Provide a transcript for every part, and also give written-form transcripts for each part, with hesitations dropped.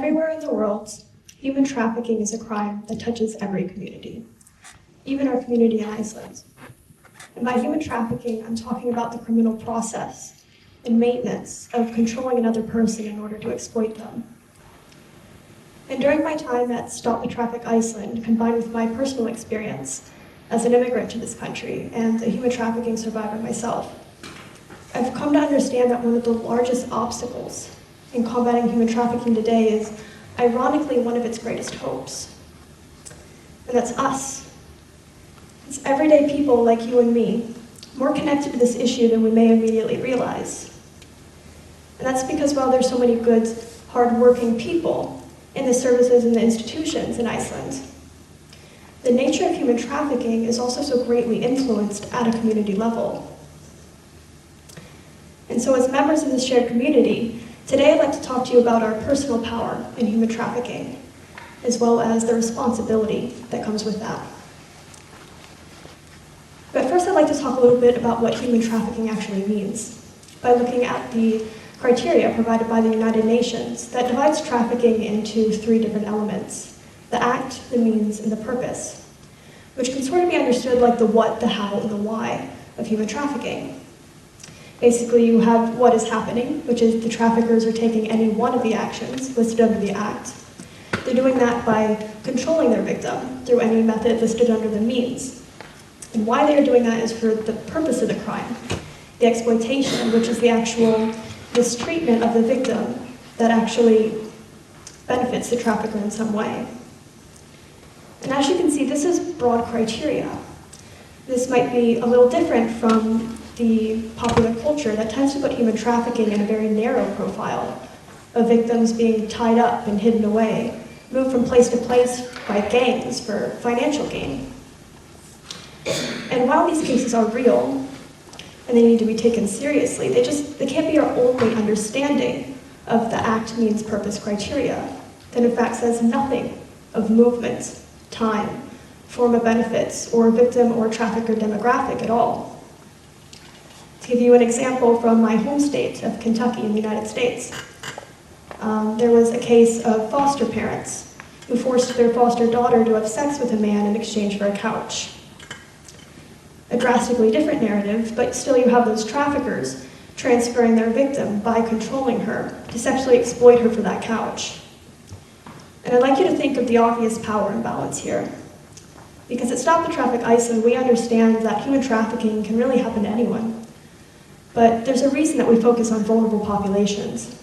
Everywhere in the world, human trafficking is a crime that touches every community, even our community in Iceland. And by human trafficking, I'm talking about the criminal process and maintenance of controlling another person in order to exploit them. And during my time at Stop the Traffic Iceland, combined with my personal experience as an immigrant to this country and a human trafficking survivor myself, I've come to understand that one of the largest obstacles in combating human trafficking today is, ironically, one of its greatest hopes. And that's us. It's everyday people like you and me, more connected to this issue than we may immediately realize. And that's because while there's so many good, hard-working people in the services and the institutions in Iceland, the nature of human trafficking is also so greatly influenced at a community level. And so as members of this shared community, today I'd like to talk to you about our personal power in human trafficking, as well as the responsibility that comes with that. But first I'd like to talk a little bit about what human trafficking actually means, by looking at the criteria provided by the United Nations that divides trafficking into 3 different elements: the act, the means, and the purpose, which can sort of be understood like the what, the how, and the why of human trafficking. Basically, you have what is happening, which is the traffickers are taking any one of the actions listed under the act. They're doing that by controlling their victim through any method listed under the means. And why they are doing that is for the purpose of the crime, the exploitation, which is the actual mistreatment of the victim that actually benefits the trafficker in some way. And as you can see, this is broad criteria. This might be a little different from the popular culture that tends to put human trafficking in a very narrow profile of victims being tied up and hidden away, moved from place to place by gangs for financial gain. And while these cases are real, and they need to be taken seriously, they can't be our only understanding of the act, means, purpose criteria that in fact says nothing of movement, time, form of benefits, or victim or trafficker demographic at all. To give you an example from my home state of Kentucky in the United States, there was a case of foster parents who forced their foster daughter to have sex with a man in exchange for a couch. A drastically different narrative, but still you have those traffickers transferring their victim by controlling her to sexually exploit her for that couch. And I'd like you to think of the obvious power imbalance here. Because at Stop the Traffic Iceland, we understand that human trafficking can really happen to anyone. But there's a reason that we focus on vulnerable populations.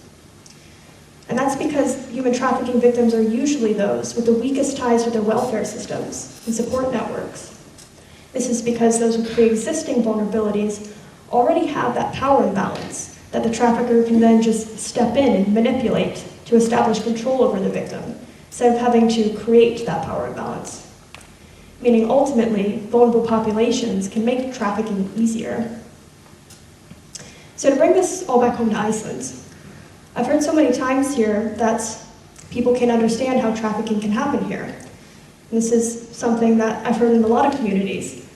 And that's because human trafficking victims are usually those with the weakest ties to their welfare systems and support networks. This is because those with pre-existing vulnerabilities already have that power imbalance that the trafficker can then just step in and manipulate to establish control over the victim, instead of having to create that power imbalance. Meaning ultimately, vulnerable populations can make trafficking easier. So to bring this all back home to Iceland, I've heard so many times here that people can't understand how trafficking can happen here. And this is something that I've heard in a lot of communities.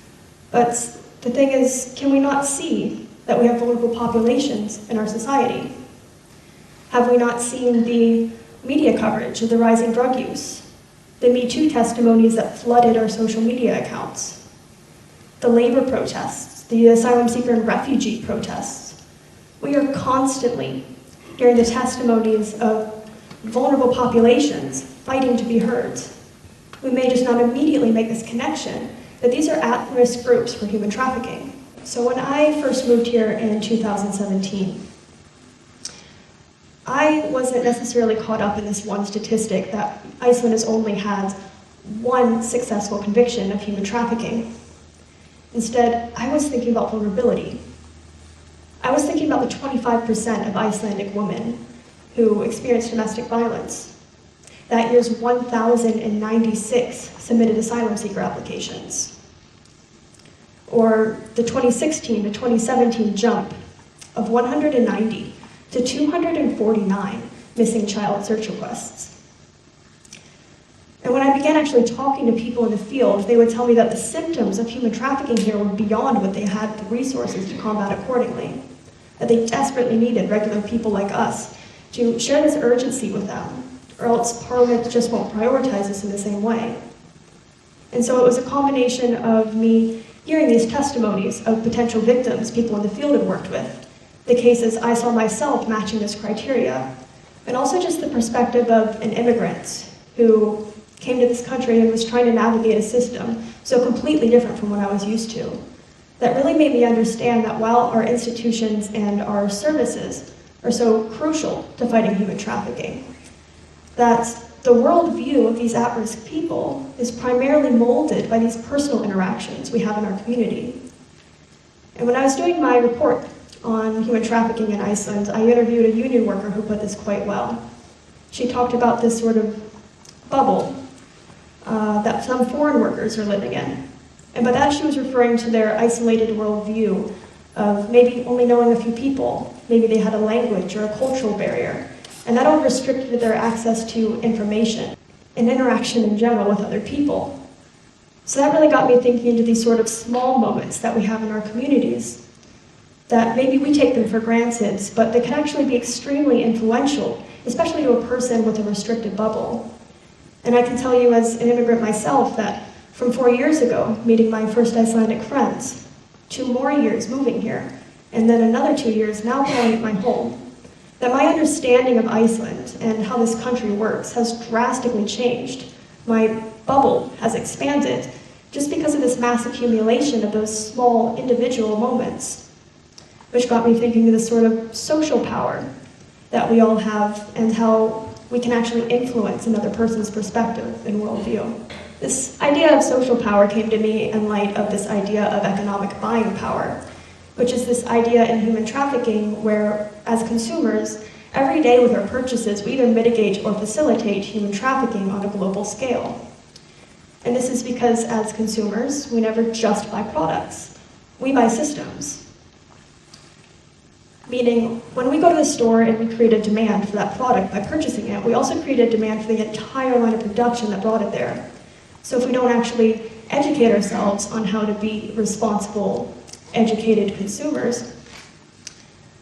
But the thing is, can we not see that we have vulnerable populations in our society? Have we not seen the media coverage of the rising drug use, the Me Too testimonies that flooded our social media accounts, the labor protests, the asylum seeker and refugee protests? We are constantly hearing the testimonies of vulnerable populations fighting to be heard. We may just not immediately make this connection that these are at-risk groups for human trafficking. So when I first moved here in 2017, I wasn't necessarily caught up in this one statistic that Iceland has only had one successful conviction of human trafficking. Instead, I was thinking about vulnerability. I was thinking about the 25% of Icelandic women who experienced domestic violence. That year's 1,096 submitted asylum seeker applications. Or the 2016 to 2017 jump of 190 to 249 missing child search requests. And when I began actually talking to people in the field, they would tell me that the symptoms of human trafficking here were beyond what they had the resources to combat accordingly. That they desperately needed regular people like us to share this urgency with them, or else Parliament just won't prioritize this in the same way. And so it was a combination of me hearing these testimonies of potential victims people in the field had worked with, the cases I saw myself matching this criteria, and also just the perspective of an immigrant who came to this country and was trying to navigate a system so completely different from what I was used to. That really made me understand that while our institutions and our services are so crucial to fighting human trafficking, that the worldview of these at-risk people is primarily molded by these personal interactions we have in our community. And when I was doing my report on human trafficking in Iceland, I interviewed a union worker who put this quite well. She talked about this sort of bubble that some foreign workers are living in. And by that she was referring to their isolated worldview of maybe only knowing a few people. Maybe they had a language or a cultural barrier. And that all restricted their access to information and interaction in general with other people. So that really got me thinking into these sort of small moments that we have in our communities, that maybe we take them for granted, but they can actually be extremely influential, especially to a person with a restricted bubble. And I can tell you as an immigrant myself that from 4 years ago, meeting my first Icelandic friends, 2 more years moving here, and then another 2 years now calling it my home, that my understanding of Iceland and how this country works has drastically changed. My bubble has expanded just because of this mass accumulation of those small individual moments, which got me thinking of the sort of social power that we all have and how we can actually influence another person's perspective and worldview. This idea of social power came to me in light of this idea of economic buying power, which is this idea in human trafficking where, as consumers, every day with our purchases, we either mitigate or facilitate human trafficking on a global scale. And this is because, as consumers, we never just buy products. We buy systems. Meaning, when we go to the store and we create a demand for that product by purchasing it, we also create a demand for the entire line of production that brought it there. So if we don't actually educate ourselves on how to be responsible, educated consumers,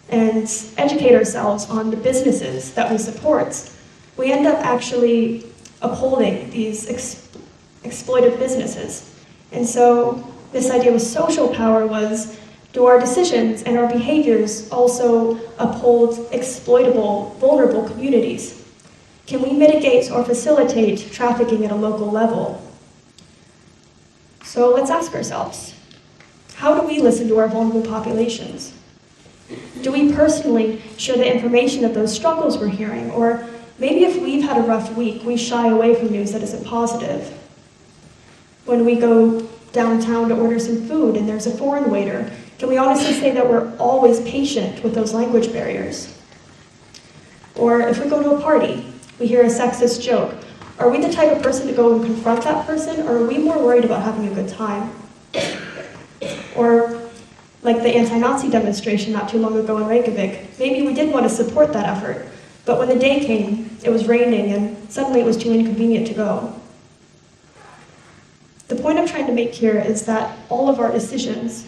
and educate ourselves on the businesses that we support, we end up actually upholding these exploitive businesses. And so this idea with social power was, do our decisions and our behaviors also uphold exploitable, vulnerable communities? Can we mitigate or facilitate trafficking at a local level? So let's ask ourselves, how do we listen to our vulnerable populations? Do we personally share the information of those struggles we're hearing? Or maybe if we've had a rough week, we shy away from news that isn't positive. When we go downtown to order some food and there's a foreign waiter, can we honestly say that we're always patient with those language barriers? Or if we go to a party, we hear a sexist joke, are we the type of person to go and confront that person, or are we more worried about having a good time? Or like the anti-Nazi demonstration not too long ago in Reykjavik, maybe we did want to support that effort, but when the day came, it was raining and suddenly it was too inconvenient to go. The point I'm trying to make here is that all of our decisions,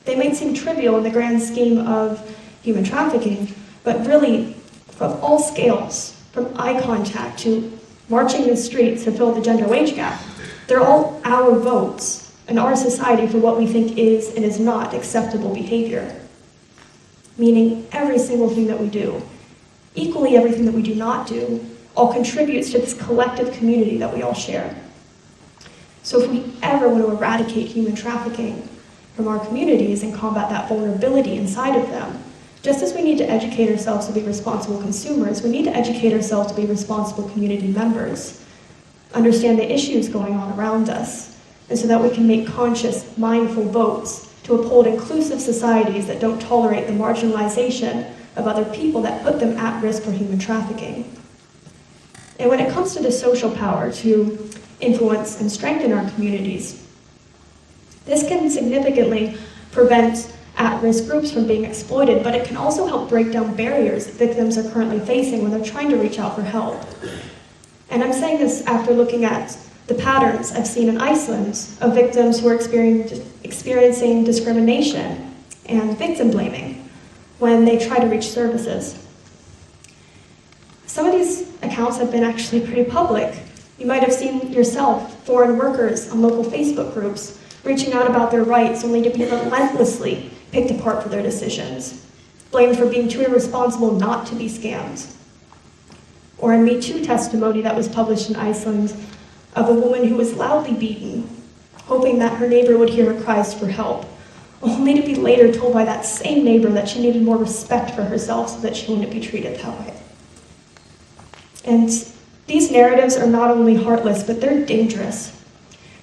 they might seem trivial in the grand scheme of human trafficking, but really, from all scales, from eye contact to marching the streets to fill the gender wage gap, they're all our votes in our society for what we think is and is not acceptable behavior. Meaning every single thing that we do, equally everything that we do not do, all contributes to this collective community that we all share. So if we ever want to eradicate human trafficking from our communities and combat that vulnerability inside of them, just as we need to educate ourselves to be responsible consumers, we need to educate ourselves to be responsible community members, understand the issues going on around us, and so that we can make conscious, mindful votes to uphold inclusive societies that don't tolerate the marginalization of other people that put them at risk for human trafficking. And when it comes to the social power to influence and strengthen our communities, this can significantly prevent at-risk groups from being exploited, but it can also help break down barriers that victims are currently facing when they're trying to reach out for help. And I'm saying this after looking at the patterns I've seen in Iceland of victims who are experiencing discrimination and victim blaming when they try to reach services. some of these accounts have been actually pretty public. You might have seen yourself foreign workers on local Facebook groups reaching out about their rights only to be relentlessly picked apart for their decisions, blamed for being too irresponsible not to be scammed. Or a Me Too testimony that was published in Iceland of a woman who was loudly beaten, hoping that her neighbor would hear her cries for help, only to be later told by that same neighbor that she needed more respect for herself so that she wouldn't be treated that way. And these narratives are not only heartless, but they're dangerous.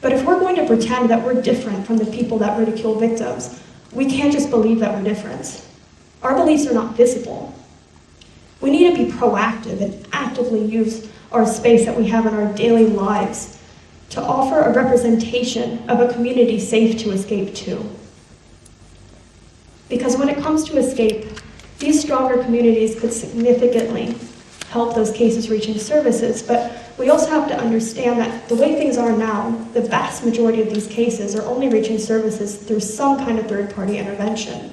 But if we're going to pretend that we're different from the people that ridicule victims, we can't just believe that we're different. Our beliefs are not visible. We need to be proactive and actively use our space that we have in our daily lives to offer a representation of a community safe to escape to. Because when it comes to escape, these stronger communities could significantly help those cases reaching services, but we also have to understand that the way things are now, the vast majority of these cases are only reaching services through some kind of third-party intervention.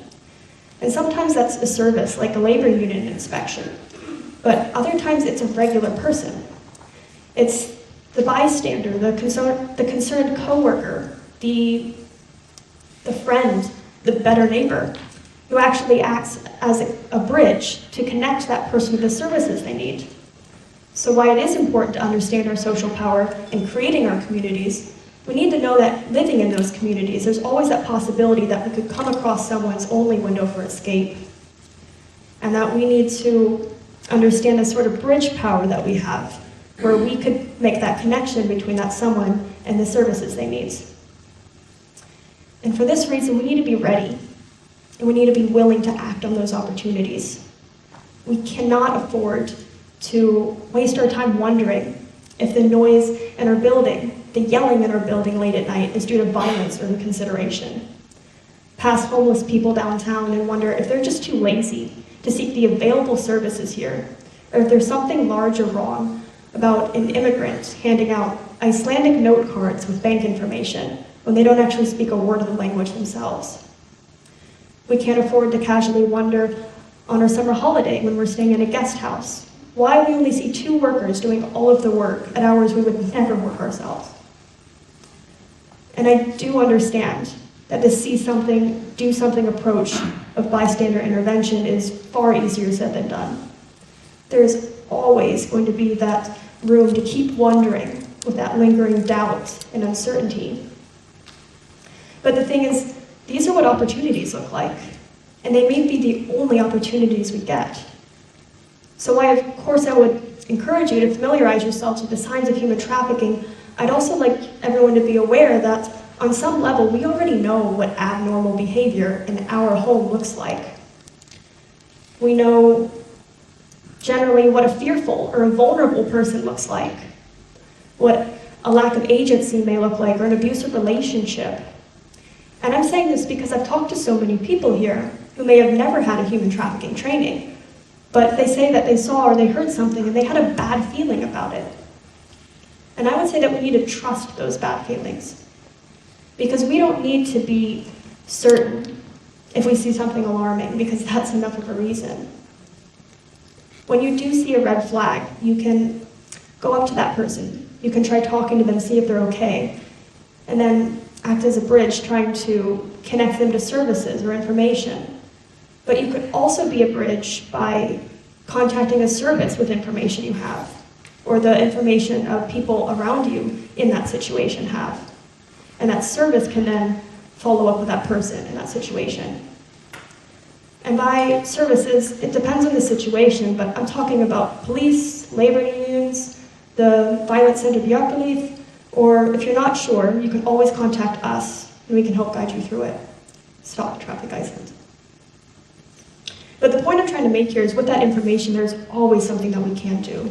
And sometimes that's a service, like a labor union inspection, but other times it's a regular person. It's the bystander, the concerned coworker, the friend, the better neighbor, who actually acts as a bridge to connect that person with the services they need. So while it is important to understand our social power in creating our communities, we need to know that living in those communities, there's always that possibility that we could come across someone's only window for escape. And that we need to understand the sort of bridge power that we have, where we could make that connection between that someone and the services they need. And for this reason, we need to be ready, and we need to be willing to act on those opportunities. We cannot afford to waste our time wondering if the noise in our building, the yelling in our building late at night is due to violence or inconsideration. Pass homeless people downtown and wonder if they're just too lazy to seek the available services here, or if there's something large or wrong about an immigrant handing out Icelandic note cards with bank information when they don't actually speak a word of the language themselves. We can't afford to casually wonder on our summer holiday when we're staying in a guest house why we only see 2 workers doing all of the work at hours we would never work ourselves. And I do understand that the see something, do something approach of bystander intervention is far easier said than done. There's always going to be that room to keep wondering with that lingering doubt and uncertainty. But the thing is, these are what opportunities look like, and they may be the only opportunities we get. So while of course I would encourage you to familiarize yourselves with the signs of human trafficking, I'd also like everyone to be aware that on some level we already know what abnormal behavior in our home looks like. We know generally what a fearful or a vulnerable person looks like, what a lack of agency may look like, or an abusive relationship. And I'm saying this because I've talked to so many people here who may have never had a human trafficking training, but they say that they saw or they heard something and they had a bad feeling about it. And I would say that we need to trust those bad feelings, because we don't need to be certain if we see something alarming, because that's enough of a reason. When you do see a red flag, you can go up to that person. You can try talking to them, see if they're okay, and then act as a bridge trying to connect them to services or information. But you could also be a bridge by contacting a service with information you have, or the information of people around you in that situation have. And that service can then follow up with that person in that situation. And by services, it depends on the situation, but I'm talking about police, labor unions, the Violence Center Bjarkarlíð, or if you're not sure, you can always contact us and we can help guide you through it. Stop Traffic Iceland. But the point I'm trying to make here is with that information, there's always something that we can do.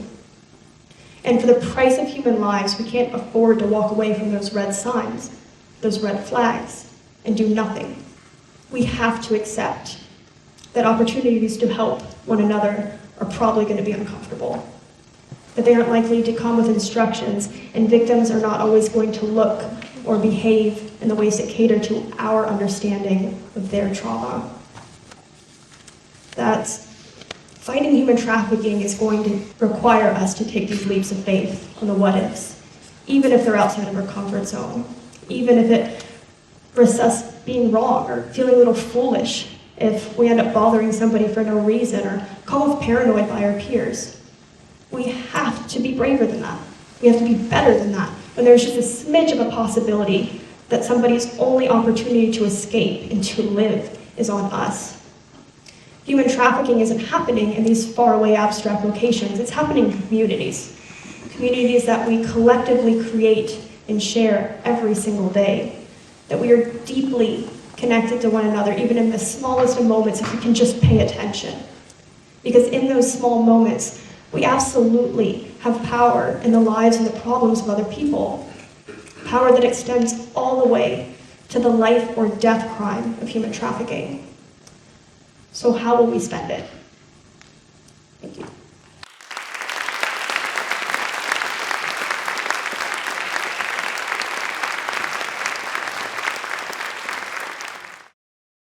And for the price of human lives, we can't afford to walk away from those red signs, those red flags, and do nothing. We have to accept that opportunities to help one another are probably going to be uncomfortable, that they aren't likely to come with instructions, and victims are not always going to look or behave in the ways that cater to our understanding of their trauma. That Fighting human trafficking is going to require us to take these leaps of faith on the what-ifs, even if they're outside of our comfort zone, even if it risks us being wrong or feeling a little foolish if we end up bothering somebody for no reason or come off paranoid by our peers. We have to be braver than that. We have to be better than that when there's just a smidge of a possibility that somebody's only opportunity to escape and to live is on us. Human trafficking isn't happening in these faraway abstract locations, it's happening in communities. Communities that we collectively create and share every single day. That we are deeply connected to one another, even in the smallest of moments, if we can just pay attention. Because in those small moments, we absolutely have power in the lives and the problems of other people. Power that extends all the way to the life or death crime of human trafficking. So how will we spend it?